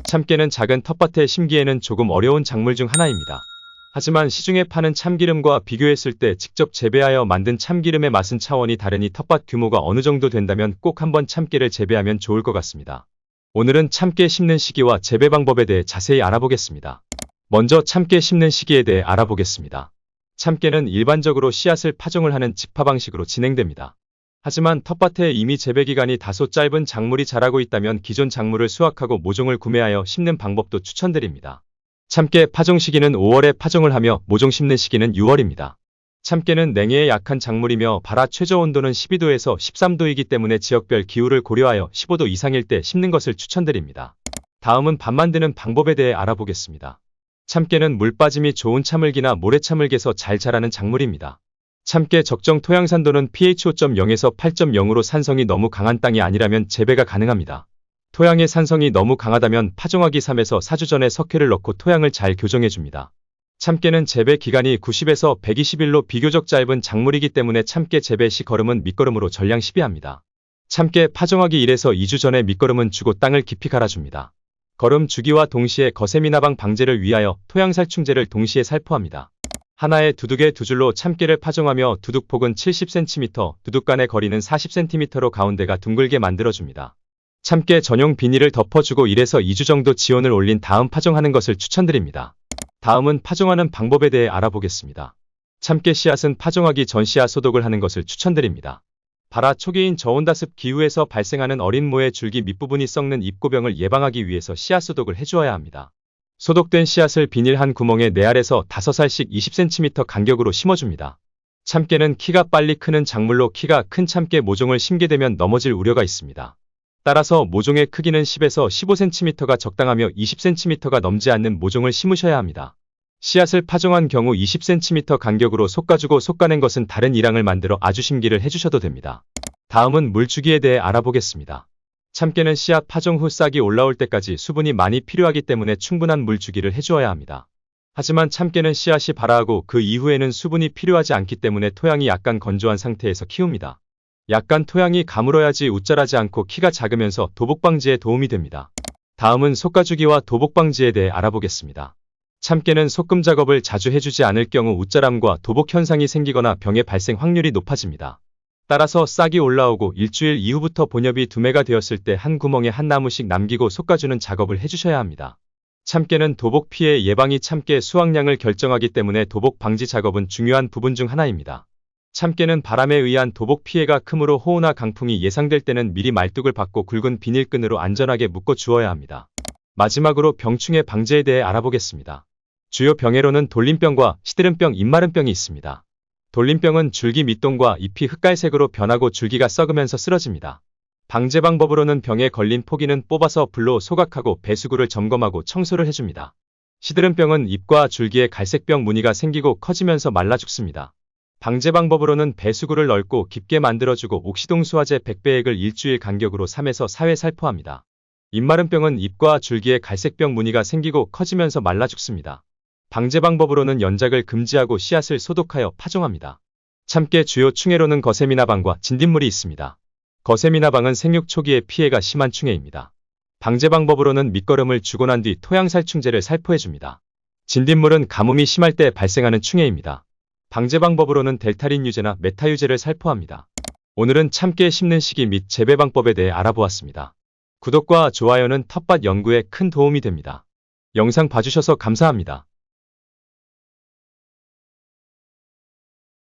참깨는 작은 텃밭에 심기에는 조금 어려운 작물 중 하나입니다. 하지만 시중에 파는 참기름과 비교했을 때 직접 재배하여 만든 참기름의 맛은 차원이 다르니 텃밭 규모가 어느 정도 된다면 꼭 한번 참깨를 재배하면 좋을 것 같습니다. 오늘은 참깨 심는 시기와 재배 방법에 대해 자세히 알아보겠습니다. 먼저 참깨 심는 시기에 대해 알아보겠습니다. 참깨는 일반적으로 씨앗을 파종을 하는 직파 방식으로 진행됩니다. 하지만 텃밭에 이미 재배 기간이 다소 짧은 작물이 자라고 있다면 기존 작물을 수확하고 모종을 구매하여 심는 방법도 추천드립니다. 참깨 파종 시기는 5월에 파종을 하며 모종 심는 시기는 6월입니다. 참깨는 냉해에 약한 작물이며 발화 최저 온도는 12도에서 13도이기 때문에 지역별 기후를 고려하여 15도 이상일 때 심는 것을 추천드립니다. 다음은 밥 만드는 방법에 대해 알아보겠습니다. 참깨는 물 빠짐이 좋은 차물기나 모래차물기에서 잘 자라는 작물입니다. 참깨 적정 토양 산도는 pH 5.0에서 8.0으로 산성이 너무 강한 땅이 아니라면 재배가 가능합니다. 토양의 산성이 너무 강하다면 파종하기 3에서 4주 전에 석회를 넣고 토양을 잘 교정해줍니다. 참깨는 재배 기간이 90에서 120일로 비교적 짧은 작물이기 때문에 참깨 재배 시 거름은 밑거름으로 전량 시비합니다. 참깨 파종하기 1에서 2주 전에 밑거름은 주고 땅을 깊이 갈아줍니다. 거름 주기와 동시에 거세미나방 방제를 위하여 토양 살충제를 동시에 살포합니다. 하나의 두둑에 두 줄로 참깨를 파종하며 두둑폭은 70cm, 두둑 간의 거리는 40cm로 가운데가 둥글게 만들어줍니다. 참깨 전용 비닐을 덮어주고 1에서 2주 정도 지온을 올린 다음 파종하는 것을 추천드립니다. 다음은 파종하는 방법에 대해 알아보겠습니다. 참깨 씨앗은 파종하기 전 씨앗 소독을 하는 것을 추천드립니다. 발화 초기인 저온다습 기후에서 발생하는 어린 모의 줄기 밑부분이 썩는 잎고병을 예방하기 위해서 씨앗 소독을 해주어야 합니다. 소독된 씨앗을 비닐 한 구멍에 4알에서 5알씩 20cm 간격으로 심어줍니다. 참깨는 키가 빨리 크는 작물로 키가 큰 참깨 모종을 심게 되면 넘어질 우려가 있습니다. 따라서 모종의 크기는 10에서 15cm가 적당하며 20cm가 넘지 않는 모종을 심으셔야 합니다. 씨앗을 파종한 경우 20cm 간격으로 솎아주고 솎아낸 것은 다른 이랑을 만들어 아주 심기를 해주셔도 됩니다. 다음은 물주기에 대해 알아보겠습니다. 참깨는 씨앗 파종 후 싹이 올라올 때까지 수분이 많이 필요하기 때문에 충분한 물주기를 해주어야 합니다. 하지만 참깨는 씨앗이 발화하고 그 이후에는 수분이 필요하지 않기 때문에 토양이 약간 건조한 상태에서 키웁니다. 약간 토양이 가물어야지 웃자라지 않고 키가 작으면서 도복 방지에 도움이 됩니다. 다음은 솎아주기와 도복 방지에 대해 알아보겠습니다. 참깨는 솎음 작업을 자주 해주지 않을 경우 웃자람과 도복 현상이 생기거나 병의 발생 확률이 높아집니다. 따라서 싹이 올라오고 일주일 이후부터 본엽이 두매가 되었을 때 한 구멍에 한 나무씩 남기고 솎아주는 작업을 해주셔야 합니다. 참깨는 도복 피해 예방이 참깨 수확량을 결정하기 때문에 도복 방지 작업은 중요한 부분 중 하나입니다. 참깨는 바람에 의한 도복 피해가 크므로 호우나 강풍이 예상될 때는 미리 말뚝을 박고 굵은 비닐끈으로 안전하게 묶어 주어야 합니다. 마지막으로 병충해 방제에 대해 알아보겠습니다. 주요 병해로는 돌림병과 시드름병, 잎마름병이 있습니다. 돌림병은 줄기 밑동과 잎이 흑갈색으로 변하고 줄기가 썩으면서 쓰러집니다. 방제 방법으로는 병에 걸린 포기는 뽑아서 불로 소각하고 배수구를 점검하고 청소를 해줍니다. 시드름병은 잎과 줄기에 갈색병 무늬가 생기고 커지면서 말라 죽습니다. 방제 방법으로는 배수구를 넓고 깊게 만들어주고 옥시동수화제 100배액을 일주일 간격으로 3에서 4회 살포합니다. 잎마름병은 잎과 줄기에 갈색병 무늬가 생기고 커지면서 말라 죽습니다. 방제 방법으로는 연작을 금지하고 씨앗을 소독하여 파종합니다. 참깨 주요 충해로는 거세미나방과 진딧물이 있습니다. 거세미나방은 생육 초기에 피해가 심한 충해입니다. 방제 방법으로는 밑거름을 주고 난 뒤 토양살충제를 살포해줍니다. 진딧물은 가뭄이 심할 때 발생하는 충해입니다. 방제 방법으로는 델타린 유제나 메타 유제를 살포합니다. 오늘은 참깨 심는 시기 및 재배 방법에 대해 알아보았습니다. 구독과 좋아요는 텃밭 연구에 큰 도움이 됩니다. 영상 봐주셔서 감사합니다.